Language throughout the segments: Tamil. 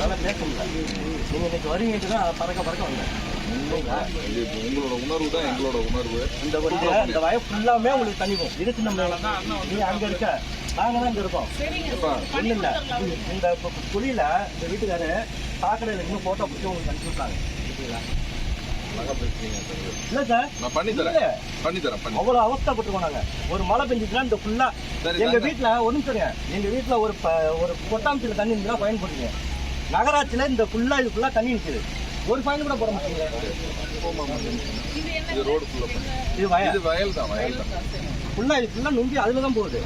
நல்லா பேச முடியல. நீங்கள் இன்னைக்கு வருவீங்க தான் பறக்க வந்தேன். உங்களோட உணர்வு தான் எங்களோட உணர்வு. இந்த வயல் ஃபுல்லாமே உங்களுக்கு தண்ணிக்கும். இதுக்கு நம்ம நீ அங்கே இருக்க, நாங்கள் தான் இங்கே இருக்கோம். ஒன்றும் இல்லை, இந்த குழியில் இந்த வீட்டுக்காரு சாக்கடையில் இன்னும் ஃபோட்டோ பிடிச்சி உங்களுக்கு அனுப்பிச்சு விட்டாங்க. இல்லை சார், நான் பண்ணித்தரேன். அவ்வளோ அவஸ்தைப்பட்டுருக்கோம் நாங்கள். ஒரு மழை பெஞ்சிச்சுன்னா இந்த ஃபுல்லாக எங்கள் வீட்டில் ஒன்றும் தெரியும். எங்கள் வீட்டில் ஒரு கொட்டாம்சியில் தண்ணி இருந்தால் பயன்படுத்துங்க. நகராட்சியில் இந்த ஃபுல்லாக இது ஃபுல்லாக தண்ணி நிற்குது. ஒரு ஃபைன் கூட போட மாட்டீங்க. இது வயல் தான் ஃபுல்லாக இது ஃபுல்லாக நும்பி அதில் தான் போகுது.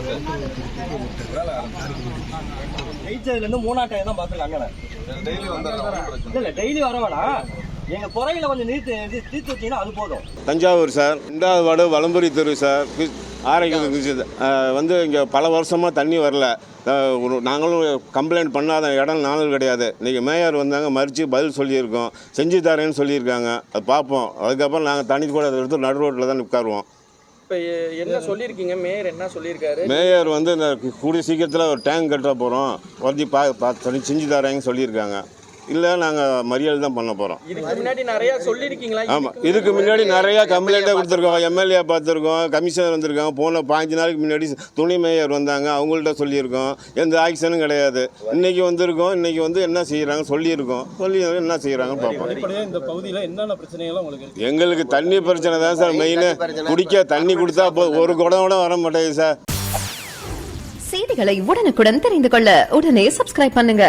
ஜெயிச்சதுலேருந்து 3ஆம் தான் பார்த்துருக்காங்க. இல்லை டெய்லி வர வேணாம், எங்கள் குறையில கொஞ்சம் தீர்த்து வச்சிங்கன்னா அது போதும். தஞ்சாவூர் சார், 2வது வார்டு வலம்புரி தெரு சார். ஆரோக்கியம் வந்து இங்கே பல வருஷமாக தண்ணி வரல. நாங்களும் கம்ப்ளைண்ட் பண்ணாத இடம் நானும் கிடையாது. இன்றைக்கி மேயர் வந்தாங்க, மறித்து பதில் சொல்லியிருக்கோம், செஞ்சு தரேன்னு சொல்லியிருக்காங்க. அது பார்ப்போம். அதுக்கப்புறம் நாங்கள் தண்ணி கூட அதை எடுத்து நடு ரோட்டில் தான் உட்காருவோம். இப்போ என்ன சொல்லியிருக்கீங்க? மேயர் என்ன சொல்லியிருக்காரு? மேயர் வந்து இந்த கூடிய சீக்கிரத்தில் ஒரு டேங்க் கட்ட போகிறோம், வந்து பார்த்து செஞ்சு தரேன்னு சொல்லியிருக்காங்க. இல்லை நாங்கள் மறியல் தான் பண்ண போகிறோம். இதுக்கு முன்னாடி நிறையா சொல்லியிருக்கீங்களா? ஆமாம், இதுக்கு முன்னாடி நிறையா கம்ப்ளைண்ட்டாக கொடுத்துருக்கோம். எம்எல்ஏ பார்த்துருக்கோம், கமிஷனர் வந்திருக்காங்க. போன 5 நாளைக்கு முன்னாடி துணை மேயர் வந்தாங்க, அவங்கள்ட்ட சொல்லியிருக்கோம். எந்த ஆக்ஷனும் கிடையாது. இன்றைக்கி வந்திருக்கோம், இன்றைக்கி வந்து என்ன செய்கிறாங்க சொல்லியிருக்கோம். என்ன செய்கிறாங்கன்னு பார்ப்போம். இந்த பகுதியில் என்னென்ன பிரச்சனைகள்லாம் உங்களுக்கு? எங்களுக்கு தண்ணி பிரச்சனை தான் சார் மெயின். குடிக்க தண்ணி கொடுத்தா ஒரு குடம் கூட வர மாட்டேங்குது சார். செய்திகளை உடனுக்குடன் தெரிந்து கொள்ள உடனே சப்ஸ்கிரைப் பண்ணுங்க.